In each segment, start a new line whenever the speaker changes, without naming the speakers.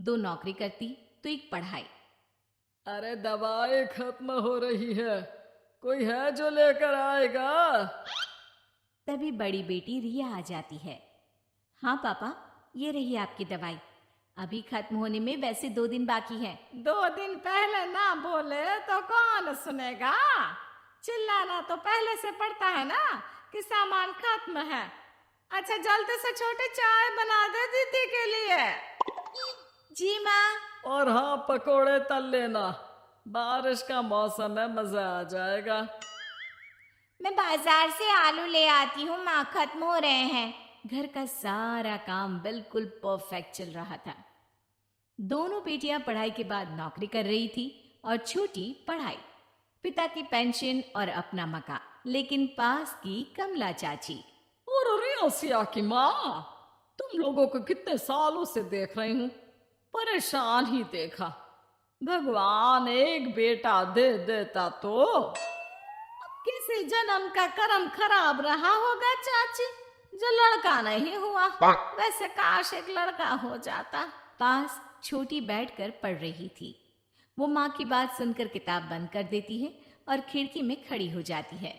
दो नौकरी करती तो एक पढ़ाई।
अरे दवाई खत्म हो रही है, कोई है जो लेकर आएगा?
तभी बड़ी बेटी रिया आ जाती है। हाँ पापा, ये रही आपकी दवाई। अभी खत्म होने में वैसे 2 दिन बाकी है।
2 दिन पहले ना बोले तो कौन सुनेगा? चिल्लाना तो पहले से पड़ता है ना कि सामान खत्म है। अच्छा जल्दी से छोटी चाय बना दे दीदी के लिए।
जी माँ।
और हाँ, पकोड़े तल लेना, बारिश का मौसम है, मजा आ जाएगा।
मैं बाजार से आलू ले आती हूँ माँ, खत्म हो रहे हैं। घर का सारा काम बिल्कुल परफेक्ट चल रहा था। दोनों बेटियां पढ़ाई के बाद नौकरी कर रही थी और छोटी पढ़ाई, पिता की पेंशन और अपना मकान, लेकिन पास की कमला चाची।
और रियासिया की माँ, तुम लोगों को कितने सालों से देख रही हूँ, परेशान ही देखा। भगवान एक बेटा दे देता तो।
किसी जन्म का कर्म खराब रहा होगा चाची, जो लड़का नहीं हुआ। वैसे काश एक लड़का हो जाता।
पास छोटी बैठकर पढ़ रही थी। वो माँ की बात सुनकर किताब बंद कर देती है और खिड़की में खड़ी हो जाती है।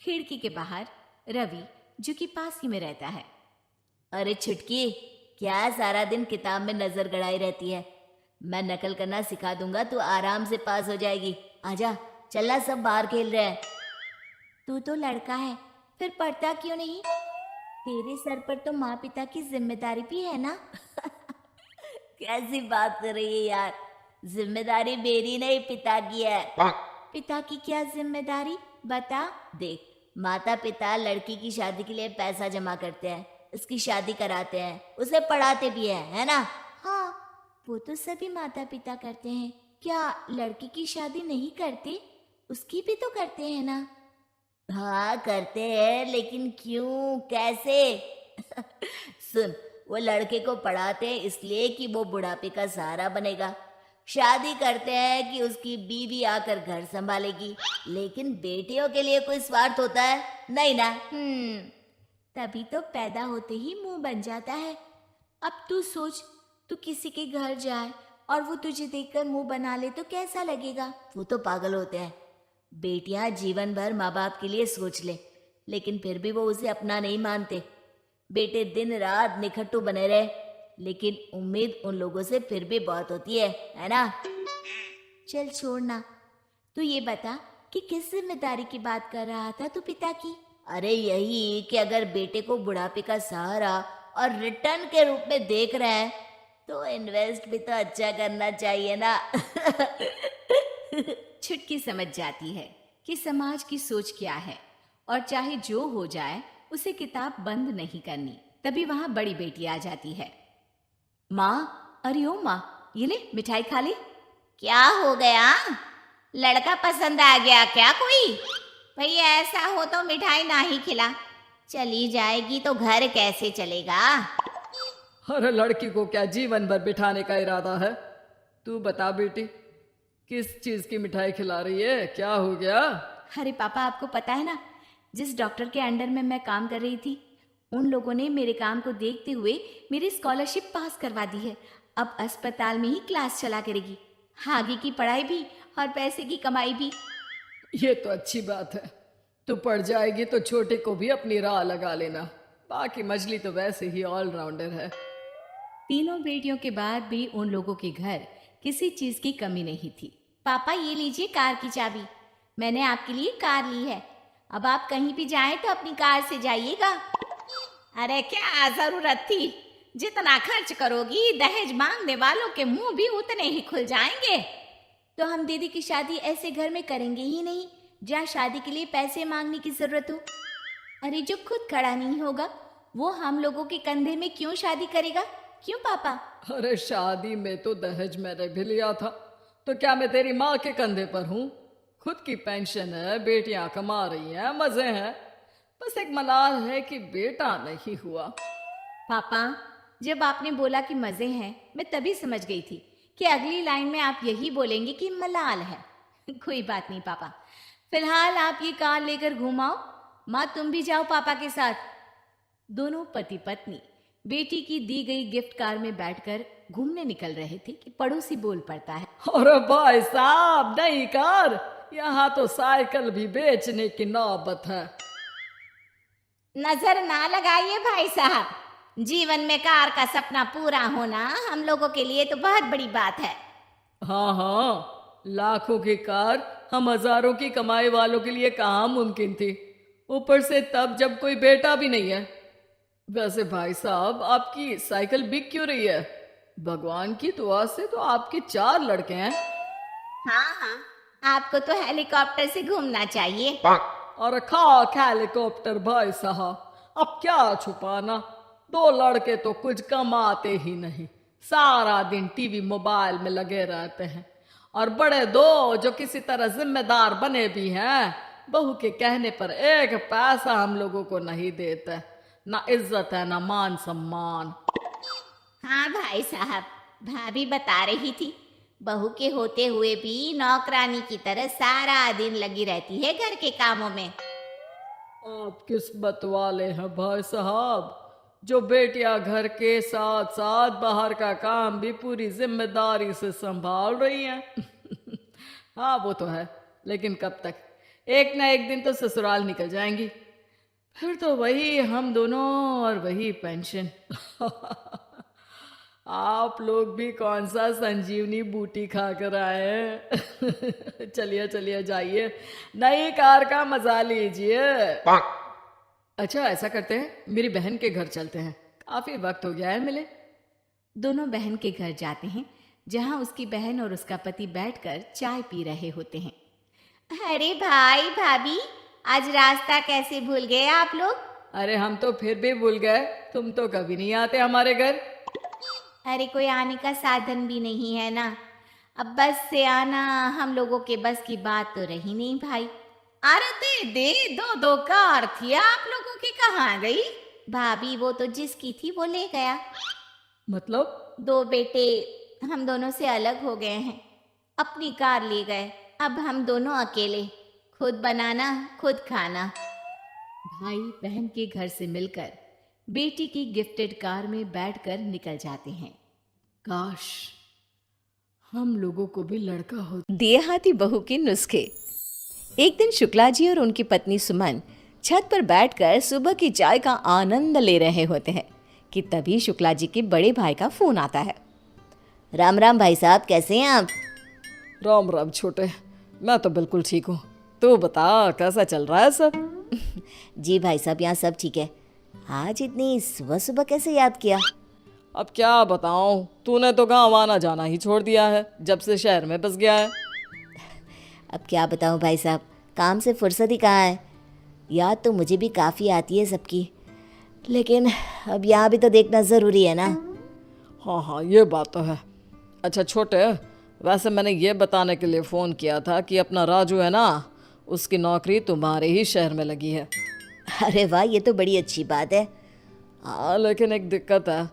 खिड़की के बाहर रवि, जो कि पास ही में रहता है।
अरे छुटकी, क्या सारा दिन किताब में नजर गड़ाई रहती है? मैं नकल करना सिखा दूंगा, तू आराम से पास हो जाएगी। आजा, चलना, सब बाहर खेल रहे हैं।
तू तो लड़का है, फिर पढ़ता क्यों नहीं? तेरे सर पर तो माँ पिता की जिम्मेदारी भी है ना।
कैसी बात कर रही है यार? जिम्मेदारी मेरी नहीं, पिता की है।
पिता की क्या जिम्मेदारी, बता।
देख, माता पिता लड़की की शादी के लिए पैसा जमा करते हैं, उसकी शादी कराते हैं, उसे पढ़ाते भी है ना?
हाँ, वो तो सभी माता पिता करते हैं। क्या लड़की की शादी नहीं करते? उसकी भी तो करते हैं ना।
हाँ करते हैं, लेकिन क्यों, कैसे? सुन, वो लड़के को पढ़ाते हैं इसलिए कि वो बुढ़ापे का सहारा बनेगा। शादी करते हैं कि उसकी बीवी आकर घर संभालेगी। लेकिन बेटियों के लिए कोई स्वार्थ होता है? नहीं ना।
तभी तो पैदा होते ही मुंह बन जाता है। अब तू सोच, तू किसी के घर जाए और वो तुझे देखकर मुंह बना ले तो कैसा लगेगा?
वो तो पागल होते हैं। बेटियां जीवन भर माँ बाप के लिए सोच ले, लेकिन फिर भी वो उसे अपना नहीं मानते। बेटे दिन रात निखट्टू बने रहे, लेकिन उम्मीद उन लोगों से फिर भी बहुत होती है ना?
चल छोड़ना, तू ये बता कि किस जिम्मेदारी की बात कर रहा था तू पिता की?
अरे यही कि अगर बेटे को बुढ़ापे का सहारा और रिटर्न के रूप में देख रहे हैं तो इन्वेस्ट भी तो अच्छा करना चाहिए ना।
छुटकी समझ जाती है कि समाज की सोच क्या है और चाहे जो हो जाए उसे किताब बंद नहीं करनी। तभी वहां बड़ी बेटी आ जाती है। माँ, अरे ओ माँ, ये ले मिठाई खा ले।
क्या हो गया? लड़का पसंद आ गया क्या कोई? भैया ऐसा हो तो मिठाई ना ही खिला, चली जाएगी तो घर कैसे चलेगा?
अरे लड़की को क्या जीवन भर बिठाने का इरादा है? तू बता बेटी, किस चीज की मिठाई खिला रही है, क्या हो गया?
अरे पापा, आपको पता है ना, जिस डॉक्टर के अंडर में मैं काम कर रही थी, उन लोगों ने मेरे काम को देखते हुए मेरी स्कॉलरशिप पास करवा दी है। अब अस्पताल में ही क्लास चला करेगी, आगे की पढ़ाई भी और पैसे की कमाई भी।
ये तो अच्छी बात है। तू पढ़ जाएगी तो छोटे को भी अपनी राह लगा लेना। बाकी मछली तो वैसे ही ऑलराउंडर है।
तीनों बेटियों के बाद भी उन लोगों के घर किसी चीज की कमी नहीं थी। पापा ये लीजिए कार की चाबी, मैंने आपके लिए कार ली है। अब आप कहीं भी जाएं तो अपनी कार से जाइएगा।
अरे क्या जरूरत थी? जितना खर्च करोगी दहेज मांगने वालों के मुंह भी उतने ही खुल जाएंगे।
तो हम दीदी की शादी ऐसे घर में करेंगे ही नहीं जहाँ शादी के लिए पैसे मांगने की जरूरत हो। अरे जो खुद खड़ा नहीं होगा वो हम लोगों के कंधे में क्यों शादी करेगा? क्यों पापा?
अरे शादी में तो दहेज मैंने भी लिया था, तो क्या मैं तेरी माँ के कंधे पर हूँ? खुद की पेंशन है, बेटियां कमा रही हैं, मजे हैं। बस एक मलाल है कि बेटा नहीं हुआ।
पापा, जब आपने बोला कि मजे हैं, मैं तभी समझ गई थी कि अगली लाइन में आप यही बोलेंगे कि मलाल है। कोई बात नहीं पापा, फिलहाल आप ये कार लेकर घुमाओ। माँ तुम भी जाओ पापा के साथ। दोनों पति पत्नी बेटी की दी गई गिफ्ट कार में बैठकर घूमने निकल रहे थे कि पड़ोसी बोल पड़ता है।
अरे भाई साहब, नहीं कार, यहाँ तो साइकिल भी बेचने की नौबत है।
नजर ना लगाइए भाई साहब, जीवन में कार का सपना पूरा होना हम लोगों के लिए तो बहुत बड़ी बात है।
हाँ हाँ, लाखों की कार हम हजारों की कमाई वालों के लिए कहाँ मुमकिन थी, ऊपर से तब जब कोई बेटा भी नहीं है। वैसे भाई साहब, आपकी साइकिल बिक क्यों रही है? भगवान की दुआ से तो आपके 4 लड़के हैं।
हाँ हाँ, आपको तो हेलीकॉप्टर से घूमना चाहिए।
और खाक हेलीकॉप्टर भाई साहब, अब क्या छुपाना, 2 लड़के तो कुछ कमाते ही नहीं, सारा दिन टीवी मोबाइल में लगे रहते हैं। और बड़े 2 जो किसी तरह जिम्मेदार बने भी हैं, बहू के कहने पर 1 पैसा हम लोगों को नहीं देते, ना इज्जत है ना मान सम्मान।
हाँ भाई साहब, भाभी बता रही थी, बहू के होते हुए भी नौकरानी की तरह सारा दिन लगी रहती है घर के कामों में।
आप किस्मत वाले हैं भाई साहब, जो बेटियां घर के साथ साथ बाहर का काम भी पूरी जिम्मेदारी से संभाल रही हैं। हाँ वो तो है, लेकिन कब तक? एक ना एक दिन तो ससुराल निकल जाएंगी, फिर तो वही हम दोनों और वही पेंशन। आप लोग भी कौन सा संजीवनी बूटी खा कर आए हैं? चलिए चलिए जाइए, नई कार का मजा लीजिए। अच्छा ऐसा करते हैं, मेरी बहन के घर चलते हैं, काफी वक्त हो गया है मिले।
दोनों बहन के घर जाते हैं, जहाँ उसकी बहन और उसका पति बैठकर चाय पी रहे होते हैं। अरे भाई भाभी, आज रास्ता कैसे भूल गए आप लोग?
अरे हम तो फिर भी भूल गए, तुम तो कभी नहीं आते हमारे घर।
अरे कोई आने का साधन भी नहीं है ना, अब बस से आना हम लोगों के बस की बात तो रही नहीं भाई।
अरे दे 2 कार थी, आप लोगों की कहाँ गई?
भाभी वो तो जिसकी थी वो ले गया।
मतलब?
2 बेटे हम दोनों से अलग हो गए हैं, अपनी कार ले गए, अब हम दोनों अकेले, खुद बनाना खुद खाना। भाई बहन के घर से मिलकर बेटी की गिफ्टेड कार में बैठकर निकल जाते हैं।
काश हम लोगों को भी लड़का हो।
देहाती बहू के नुस्खे। एक दिन शुक्ला जी और उनकी पत्नी सुमन छत पर बैठकर सुबह की चाय का आनंद ले रहे होते हैं कि तभी शुक्ला जी के बड़े भाई का फोन आता है।
राम राम भाई साहब, कैसे हैं आप?
राम राम छोटे, मैं तो बिल्कुल ठीक हूँ, तू बता कैसा चल रहा है सब?
जी भाई साहब, यहाँ सब ठीक है। आज इतनी सुबह सुबह कैसे याद किया?
अब क्या बताऊं, तूने तो गाँव आना जाना ही छोड़ दिया है जब से शहर में बस गया है।
अब क्या बताऊं भाई साहब, काम से फुर्सत ही कहाँ है। याद तो मुझे भी काफ़ी आती है सबकी, लेकिन अब यहाँ भी तो देखना ज़रूरी है ना।
हाँ हाँ ये बात तो है। अच्छा छोटे, वैसे मैंने ये बताने के लिए फ़ोन किया था कि अपना राजू है ना, उसकी नौकरी तुम्हारे ही शहर में लगी है।
अरे वाह, ये तो बड़ी अच्छी बात है।
हाँ लेकिन एक दिक्कत है,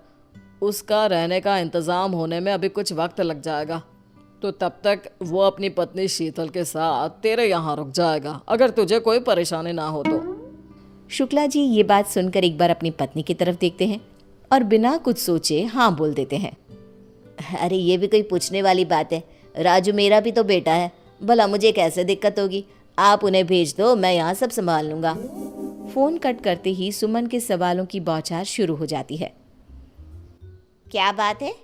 उसका रहने का इंतज़ाम होने में अभी कुछ वक्त लग जाएगा, तो तब तक वो अपनी पत्नी शीतल के साथ तेरे यहाँ रुक जाएगा, अगर तुझे कोई परेशानी ना हो तो।
शुक्ला जी ये बात सुनकर एक बार अपनी पत्नी की तरफ देखते हैं और बिना कुछ सोचे हाँ बोल देते हैं।
अरे ये भी कोई पूछने वाली बात है, राजू मेरा भी तो बेटा है, भला मुझे कैसे दिक्कत होगी? आप उन्हें भेज दो, मैं यहाँ सब संभाल लूँगा।
फोन कट करते ही सुमन के सवालों की बौछार शुरू हो जाती है।
क्या बात है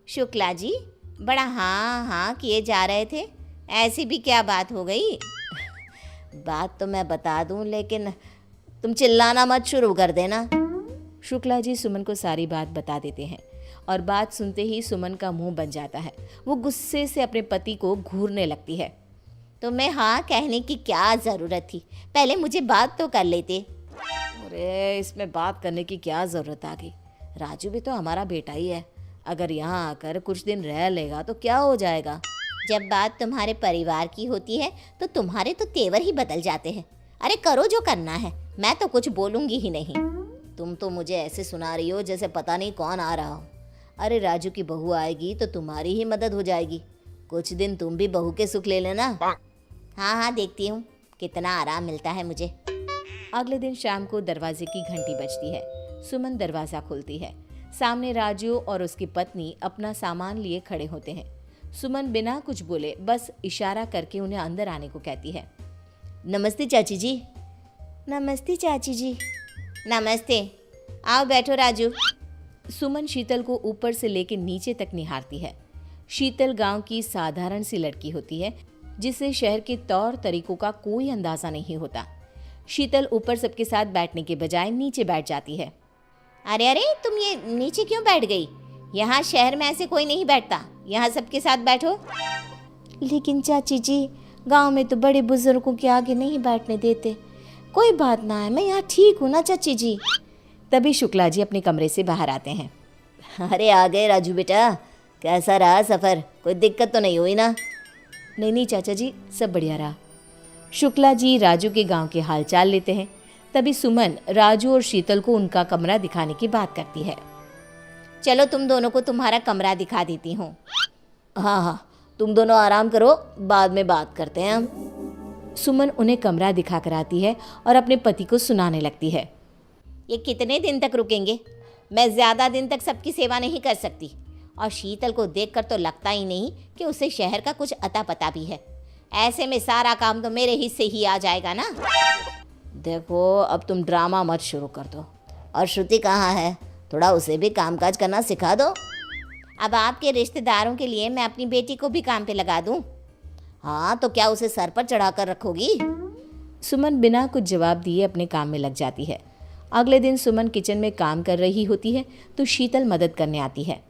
शुक्ला जी, बड़ा हाँ हाँ किए जा रहे थे, ऐसी भी क्या बात हो गई? बात तो मैं बता दूं, लेकिन तुम चिल्लाना मत शुरू कर देना।
शुक्ला जी सुमन को सारी बात बता देते हैं और बात सुनते ही सुमन का मुंह बन जाता है। वो गुस्से से अपने पति को घूरने लगती है।
तुम्हें हाँ कहने की क्या ज़रूरत थी, पहले मुझे बात तो कर लेते।
अरे इसमें बात करने की क्या ज़रूरत आ गई?
राजू भी तो हमारा बेटा ही है, अगर यहाँ आकर कुछ दिन रह लेगा तो क्या हो जाएगा? जब बात तुम्हारे परिवार की होती है तो तुम्हारे तो तेवर ही बदल जाते हैं। अरे करो जो करना है, मैं तो कुछ बोलूँगी ही नहीं। तुम तो मुझे ऐसे सुना रही हो जैसे पता नहीं कौन आ रहा हो। अरे राजू की बहू आएगी तो तुम्हारी ही मदद हो जाएगी, कुछ दिन तुम भी बहू के सुख ले लेना। हाँ हाँ देखती हूँ कितना आराम मिलता है मुझे।
अगले दिन शाम को दरवाजे की घंटी बजती है। सुमन दरवाज़ा खोलती है। सामने राजू और उसकी पत्नी अपना सामान लिए खड़े होते हैं। सुमन बिना कुछ बोले बस इशारा करके उन्हें अंदर आने को कहती है।
नमस्ते चाची जी। नमस्ते चाची जी। नमस्ते, आओ बैठो राजू।
सुमन शीतल को ऊपर से लेकर नीचे तक निहारती है। शीतल गांव की साधारण सी लड़की होती है जिसे शहर के तौर तरीकों का कोई अंदाजा नहीं होता। शीतल ऊपर सबके साथ बैठने के बजाय नीचे बैठ जाती है।
अरे अरे, तुम ये नीचे क्यों बैठ गई? यहाँ शहर में ऐसे कोई नहीं बैठता, यहाँ सबके साथ बैठो। लेकिन चाची जी, गांव में तो बड़े बुजुर्गों के आगे नहीं बैठने देते। कोई बात ना है, मैं यहाँ ठीक हूँ ना चाची जी।
तभी शुक्ला जी अपने कमरे से बाहर आते हैं।
अरे आ गए राजू बेटा, कैसा रहा सफ़र? कोई दिक्कत तो नहीं हुई ना?
नहीं चाचा जी, सब बढ़िया रहा। शुक्ला जी राजू के गांव के हालचाल लेते हैं। तभी सुमन राजू और शीतल को उनका कमरा दिखाने की बात करती है।
चलो तुम दोनों को तुम्हारा कमरा दिखा देती हूँ। हाँ हाँ, तुम दोनों आराम करो, बाद में बात करते हैं हम।
सुमन उन्हें कमरा दिखा कर आती है और अपने पति को सुनाने लगती है।
ये कितने दिन तक रुकेंगे? मैं ज़्यादा दिन तक सबकी सेवा नहीं कर सकती, और शीतल को देखकर तो लगता ही नहीं कि उसे शहर का कुछ अता पता भी है। ऐसे में सारा काम तो मेरे हिस्से ही आ जाएगा ना। देखो, अब तुम ड्रामा मत शुरू कर दो। और श्रुति कहाँ है? थोड़ा उसे भी कामकाज करना सिखा दो। अब आपके रिश्तेदारों के लिए मैं अपनी बेटी को भी काम पे लगा दूँ? हाँ, तो क्या उसे सर पर चढ़ा कर रखोगी?
सुमन बिना कुछ जवाब दिए अपने काम में लग जाती है। अगले दिन सुमन किचन में काम कर रही होती है तो शीतल मदद करने आती है।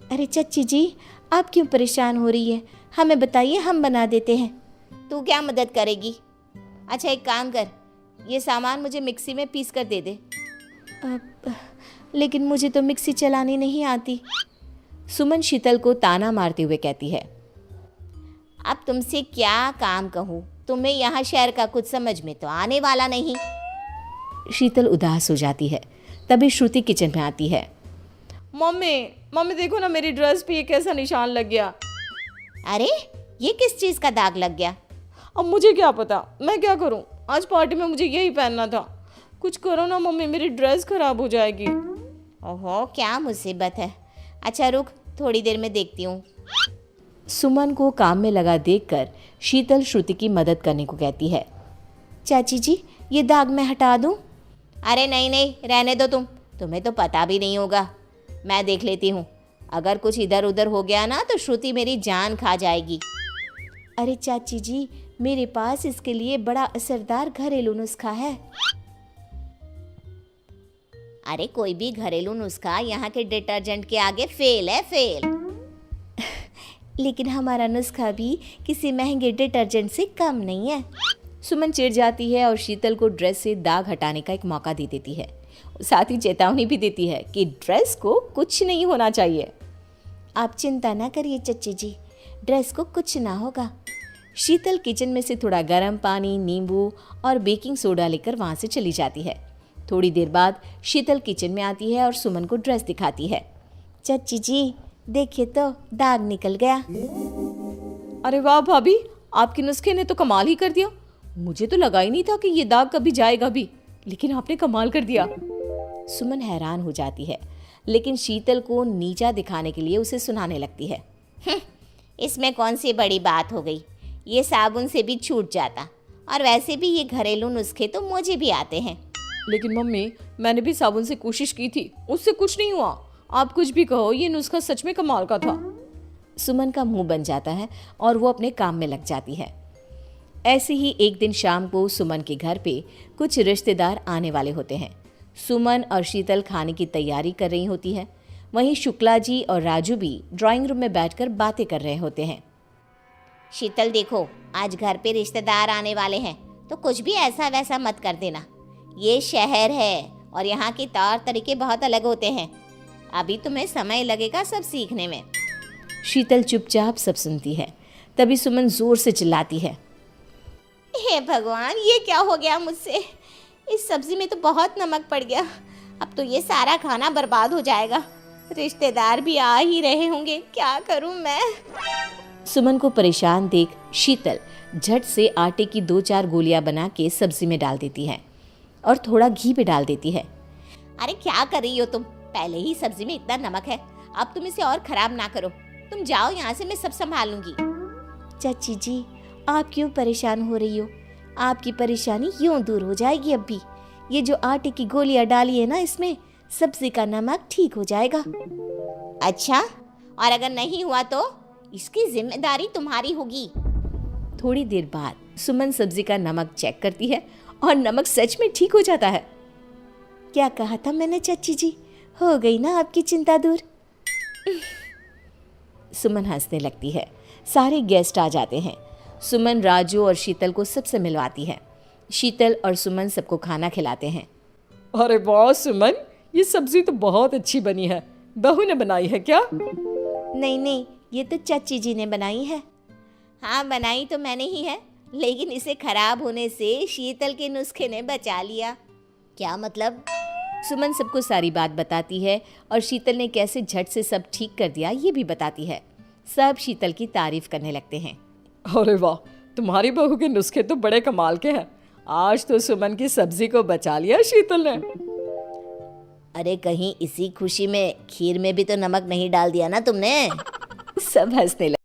अरे चाची जी, आप क्यों परेशान हो रही है? हमें बताइए, हम बना देते हैं। तू क्या मदद करेगी? अच्छा एक काम कर, ये सामान मुझे मिक्सी में पीस कर दे दे।
लेकिन मुझे तो मिक्सी चलानी नहीं आती, सुमन शीतल को ताना मारते हुए कहती है।
अब तुमसे क्या काम कहूँ? तुम्हें यहाँ शहर का कुछ समझ में तो आने वाला नहीं।
शीतल उदास हो जाती है। तभी श्रुति किचन में आती है।
मम्मी देखो ना, मेरी ड्रेस पे ये कैसा निशान लग गया।
अरे ये किस चीज़ का दाग लग गया?
अब मुझे क्या पता, मैं क्या करूं? आज पार्टी में मुझे यही पहनना था। कुछ करो ना मम्मी, मेरी ड्रेस खराब हो जाएगी।
ओहो, क्या मुसीबत है। अच्छा रुक, थोड़ी देर में देखती हूँ।
सुमन को काम में लगा देखकर शीतल श्रुति की मदद करने को कहती है।
चाची जी, ये दाग मैं हटा दूँ? अरे नहीं नहीं, रहने दो तुम्हें तो पता भी नहीं होगा। मैं देख लेती हूँ। अगर कुछ इधर उधर हो गया ना तो श्रुति मेरी जान खा जाएगी। अरे चाची जी, मेरे पास इसके लिए बड़ा असरदार घरेलू नुस्खा है। अरे कोई भी घरेलू नुस्खा यहाँ के डिटर्जेंट के आगे फेल है, फेल। लेकिन हमारा नुस्खा भी किसी महंगे डिटर्जेंट से कम नहीं है।
सुमन चिढ़ जाती है और शीतल को ड्रेस से दाग हटाने का एक मौका दे देती है। साथ ही चेतावनी भी देती है कि ड्रेस को कुछ नहीं होना चाहिए।
आप चिंता ना करिए चच्ची जी, ड्रेस को कुछ ना होगा।
शीतल किचन में से थोड़ा गर्म पानी, नींबू और बेकिंग सोडा लेकर वहाँ से चली जाती है। थोड़ी देर बाद शीतल किचन में आती है और सुमन को ड्रेस दिखाती है।
चच्ची जी देखिए तो, दाग निकल गया।
अरे वाह भाभी, आपके नुस्खे ने तो कमाल ही कर दिया। मुझे तो लगा ही नहीं था कि ये दाग कभी जाएगा भी, लेकिन आपने कमाल कर दिया।
सुमन हैरान हो जाती है, लेकिन शीतल को नीचा दिखाने के लिए उसे सुनाने लगती है।
इसमें कौन सी बड़ी बात हो गई, ये साबुन से भी छूट जाता, और वैसे भी ये घरेलू नुस्खे तो मुझे भी आते हैं।
लेकिन मम्मी, मैंने भी साबुन से कोशिश की थी, उससे कुछ नहीं हुआ। आप कुछ भी कहो, ये नुस्खा सच में कमाल का था।
सुमन का मुंह बन जाता है और वो अपने काम में लग जाती है। ऐसे ही एक दिन शाम को सुमन के घर पे कुछ रिश्तेदार आने वाले होते हैं। सुमन और शीतल खाने की तैयारी कर रही होती है। वहीं शुक्ला जी और राजू भी ड्राइंग रूम में बैठकर बातें कर रहे होते हैं।
शीतल देखो, आज घर पे रिश्तेदार आने वाले हैं, तो कुछ भी ऐसा वैसा मत कर देना। ये शहर है और यहाँ के तौर तरीके बहुत अलग होते हैं। अभी तुम्हें समय लगेगा सब सीखने में।
शीतल चुपचाप सब सुनती है। तभी सुमन जोर से चिल्लाती है।
हे भगवान, ये क्या हो गया मुझसे? इस सब्जी में तो बहुत नमक पड़ गया। अब तो ये सारा खाना बर्बाद हो जाएगा। रिश्तेदार भी आ ही रहे होंगे, क्या करूं मैं?
सुमन को परेशान देख शीतल झट से आटे की 2-4 गोलियां बना के सब्जी में डाल देती है और थोड़ा घी भी डाल देती है।
अरे क्या कर रही हो तुम?
पहले ही सब्जी में इतना नमक है, अब तुम इसे और खराब ना करो। तुम जाओ यहाँ से, मैं सब संभाल लूंगी। चाची जी, आप क्यों परेशान हो रही हो? आपकी परेशानी यूं दूर हो जाएगी। अब भी ये जो आटे की गोलियां डाली है ना, इसमें सब्जी का नमक ठीक हो जाएगा। अच्छा, और अगर नहीं हुआ तो इसकी जिम्मेदारी तुम्हारी होगी। थोड़ी देर बाद सुमन सब्जी का नमक चेक करती है और नमक सच में ठीक हो जाता है। क्या कहा था मैंने चाची जी, हो गई ना आपकी चिंता दूर। सुमन हंसने लगती है। सारे गेस्ट आ जाते हैं। सुमन राजू और शीतल को सबसे मिलवाती है। शीतल और सुमन सबको खाना खिलाते हैं।
अरे वाह सुमन, ये सब्जी तो बहुत अच्छी बनी है। बहू ने बनाई है क्या?
नहीं नहीं, ये तो चाची जी ने बनाई है। हाँ, बनाई तो मैंने ही है, लेकिन इसे खराब होने से शीतल के नुस्खे ने बचा लिया।
क्या मतलब?
सुमन सबको सारी बात बताती है और शीतल ने कैसे झट से सब ठीक कर दिया ये भी बताती है। सब शीतल की तारीफ करने लगते हैं।
अरे वाह, तुम्हारी बहू के नुस्खे तो बड़े कमाल के हैं। आज तो सुमन की सब्जी को बचा लिया शीतल ने।
अरे कहीं इसी खुशी में खीर में भी तो नमक नहीं डाल दिया ना तुमने?
सब हंसने लगे।